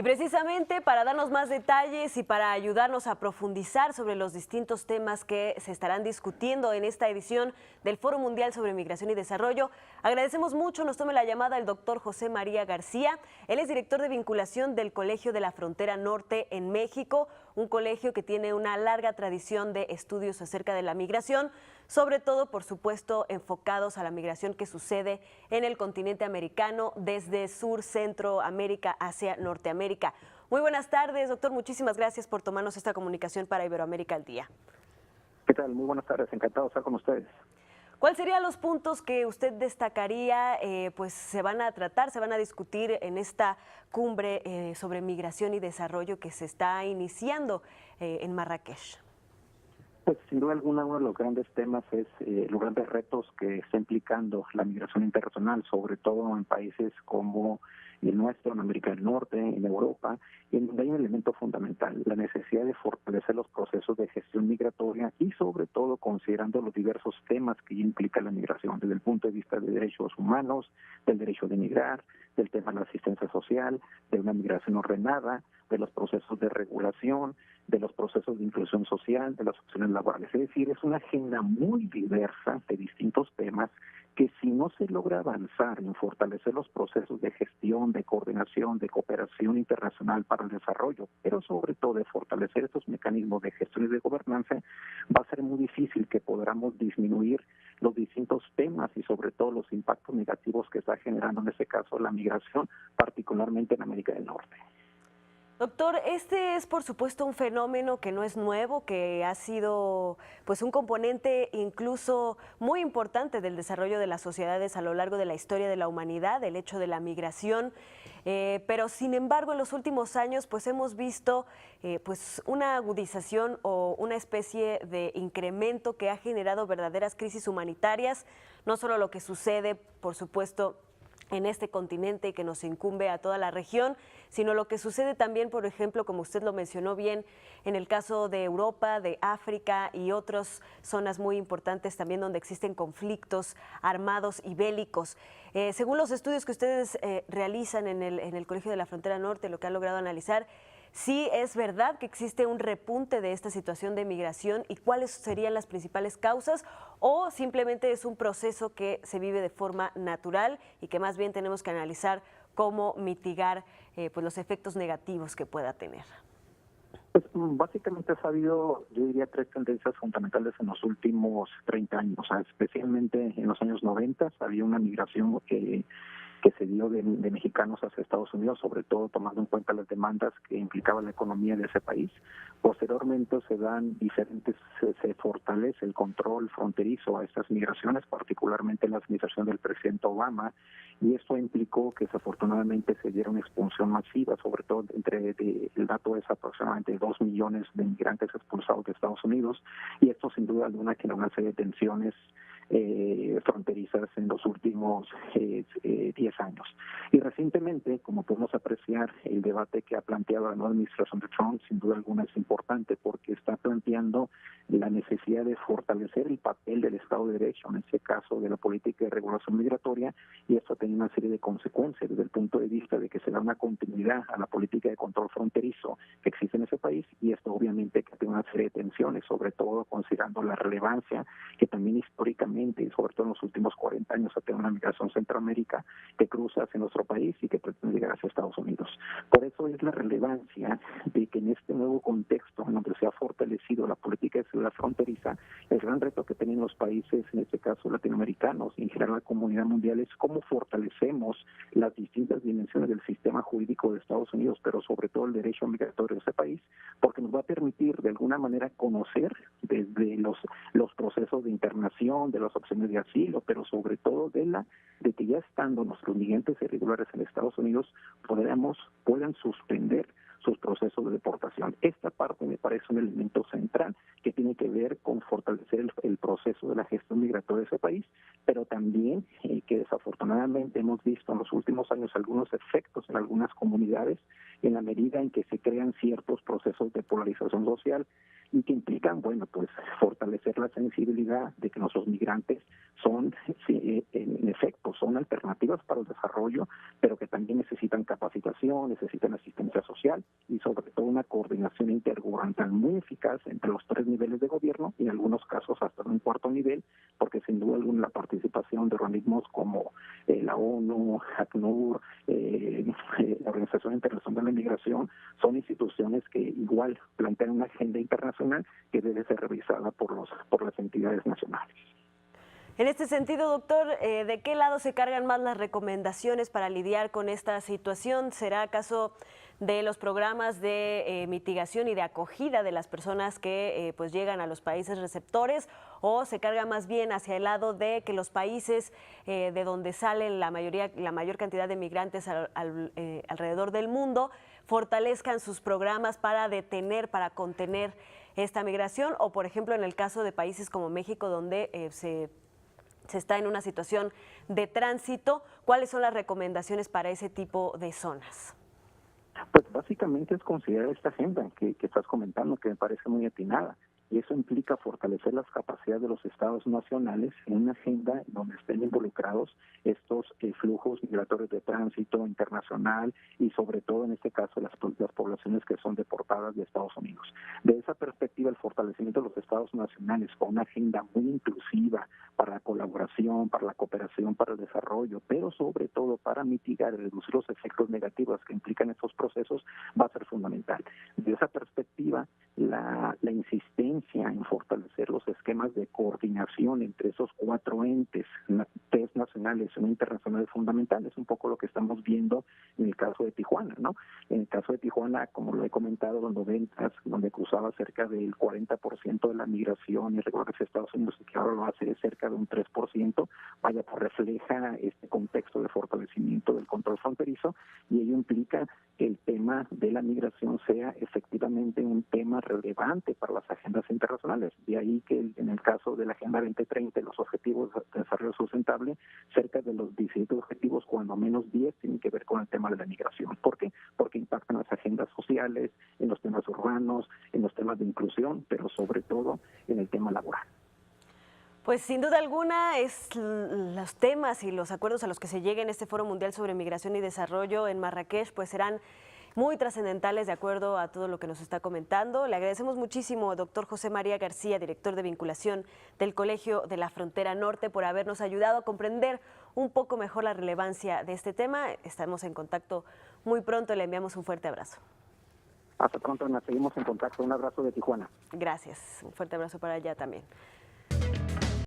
Y precisamente para darnos más detalles y para ayudarnos a profundizar sobre los distintos temas que se estarán discutiendo en esta edición del Foro Mundial sobre Migración y Desarrollo, agradecemos mucho, nos tome la llamada el doctor José María García. Él es director de vinculación del Colegio de la Frontera Norte en México, un colegio que tiene una larga tradición de estudios acerca de la migración, sobre todo, por supuesto, enfocados a la migración que sucede en el continente americano, desde Sur, Centroamérica hacia Norteamérica. Muy buenas tardes, doctor. Muchísimas gracias por tomarnos esta comunicación para Iberoamérica al Día. ¿Qué tal? Muy buenas tardes. Encantado de estar con ustedes. ¿Cuáles serían los puntos que usted destacaría, pues se van a tratar, se van a discutir en esta cumbre sobre migración y desarrollo que se está iniciando en Marrakech? Pues sin duda alguna uno de los grandes temas es los grandes retos que está implicando la migración internacional, sobre todo en países como el nuestro, en América del Norte, en Europa, y en donde hay un elemento fundamental, la necesidad de fortalecer los procesos de gestión migratoria y sobre todo considerando los diversos temas que implica la migración, desde el punto de vista de derechos humanos, del derecho de migrar, del tema de la asistencia social, de una migración ordenada, de los procesos de regulación, de los procesos de inclusión social, de las opciones laborales. Es decir, es una agenda muy diversa de distintos temas que si no se logra avanzar en fortalecer los procesos de gestión, de coordinación, de cooperación internacional para el desarrollo, pero sobre todo de fortalecer estos mecanismos de gestión y de gobernanza, va a ser muy difícil que podamos disminuir los distintos temas y sobre todo los impactos negativos que está generando en este caso la migración, particularmente en América del Norte. Doctor, este es por supuesto un fenómeno que no es nuevo, que ha sido pues un componente incluso muy importante del desarrollo de las sociedades a lo largo de la historia de la humanidad, el hecho de la migración, pero sin embargo en los últimos años pues hemos visto pues una agudización o una especie de incremento que ha generado verdaderas crisis humanitarias, no solo lo que sucede por supuesto en este continente y que nos incumbe a toda la región, sino lo que sucede también, por ejemplo, como usted lo mencionó bien, en el caso de Europa, de África y otras zonas muy importantes también donde existen conflictos armados y bélicos. Según los estudios que ustedes realizan en el Colegio de la Frontera Norte, lo que han logrado analizar, sí es verdad que existe un repunte de esta situación de migración y cuáles serían las principales causas o simplemente es un proceso que se vive de forma natural y que más bien tenemos que analizar cómo mitigar pues los efectos negativos que pueda tener. Pues básicamente ha habido, yo diría, tres tendencias fundamentales en los últimos 30 años, o sea, especialmente en los años 90 había una migración que se dio de mexicanos hacia Estados Unidos, sobre todo tomando en cuenta las demandas que implicaba la economía de ese país. Posteriormente se dan diferentes, se fortalece el control fronterizo a estas migraciones, particularmente en la administración del presidente Obama, y esto implicó que desafortunadamente se diera una expulsión masiva, sobre todo el dato es aproximadamente 2 millones de inmigrantes expulsados de Estados Unidos, y esto sin duda alguna generó una serie de tensiones fronterizas en los últimos 10 años. Y recientemente, como podemos apreciar, el debate que ha planteado la nueva administración de Trump, sin duda alguna es importante porque está planteando la necesidad de fortalecer el papel del Estado de Derecho, en este caso de la política de regulación migratoria, y esto tiene una serie de consecuencias desde el punto de vista de que se da una continuidad a la política de control fronterizo que existe en ese país, y esto obviamente que tiene una serie de tensiones, sobre todo considerando la relevancia que también históricamente y sobre todo en los últimos 40 años ha tenido una migración Centroamérica que cruza hacia nuestro país y que pretende llegar hacia Estados Unidos. Por eso es la relevancia de que en este nuevo contexto en donde se ha fortalecido la política de seguridad fronteriza, el gran reto que tienen los países, en este caso latinoamericanos y en general la comunidad mundial, es cómo fortalecemos las distintas dimensiones del sistema jurídico de Estados Unidos, pero sobre todo el derecho migratorio de ese país, porque nos va a permitir de alguna manera conocer desde los procesos de internación, de las opciones de asilo, pero sobre todo de que ya estando nuestros migrantes irregulares en Estados Unidos puedan suspender sus procesos de deportación. Esta parte me parece un elemento central que tiene que ver con fortalecer el proceso de la gestión migratoria de ese país, pero también que desafortunadamente hemos visto en los últimos años algunos efectos en algunas comunidades en la medida en que se crean ciertos procesos de polarización social, y que implican, bueno, pues fortalecer la sensibilidad de que nuestros migrantes son, sí, en efecto, son alternativas para el desarrollo, pero que también necesitan capacitación, necesitan asistencia social y sobre todo una coordinación intergubernamental muy eficaz entre los 3 niveles de gobierno y en algunos casos hasta un 4º nivel, porque sin duda alguna la participación de organismos como la ONU, ACNUR, la Organización Internacional de la Migración, son instituciones que igual plantean una agenda internacional que debe ser revisada por las entidades nacionales. En este sentido, doctor, ¿de qué lado se cargan más las recomendaciones para lidiar con esta situación? ¿Será acaso de los programas de mitigación y de acogida de las personas que pues llegan a los países receptores, o se carga más bien hacia el lado de que los países de donde salen la mayor cantidad de migrantes alrededor del mundo fortalezcan sus programas para detener, para contener esta migración? O, por ejemplo, en el caso de países como México, donde se está en una situación de tránsito, ¿cuáles son las recomendaciones para ese tipo de zonas? Pues básicamente es considerar esta agenda que estás comentando, que me parece muy atinada. Y eso implica fortalecer las capacidades de los estados nacionales en una agenda donde estén involucrados estos flujos migratorios de tránsito internacional y sobre todo en este caso las poblaciones que son deportadas de Estados Unidos. De esa perspectiva, el fortalecimiento de los estados nacionales con una agenda muy inclusiva para la colaboración, para la cooperación, para el desarrollo, pero sobre todo para mitigar y reducir los efectos negativos que implican estos procesos, va a ser fundamental. De esa perspectiva, la insistencia en fortalecer los esquemas de coordinación entre esos 4 entes, 3 nacionales y 1 internacional, es fundamental. Es un poco lo que estamos viendo en el caso de Tijuana, ¿no? En el caso de Tijuana, como lo he comentado, los 90, donde cruzaba cerca del 40% de la migración irregular hacia Estados Unidos, y que ahora lo hace cerca de un 3%, vaya, pues refleja este contexto de fortalecimiento del control fronterizo, y ello implica que el tema de la migración sea efectivamente un tema relevante para las agendas internacionales. De ahí que en el caso de la Agenda 2030, los objetivos de desarrollo sustentable, cerca de los 17 objetivos, cuando menos 10 tienen que ver con el tema de la migración. ¿Por qué? Porque impactan las agendas sociales, en los temas urbanos, en los temas de inclusión, pero sobre todo en el tema laboral. Pues sin duda alguna los temas y los acuerdos a los que se llegue en este Foro Mundial sobre Migración y Desarrollo en Marrakech pues serán muy trascendentales de acuerdo a todo lo que nos está comentando. Le agradecemos muchísimo, doctor José María García, director de vinculación del Colegio de la Frontera Norte, por habernos ayudado a comprender un poco mejor la relevancia de este tema. Estamos en contacto muy pronto, le enviamos un fuerte abrazo. Hasta pronto, Ana. Seguimos en contacto. Un abrazo de Tijuana. Gracias, un fuerte abrazo para allá también.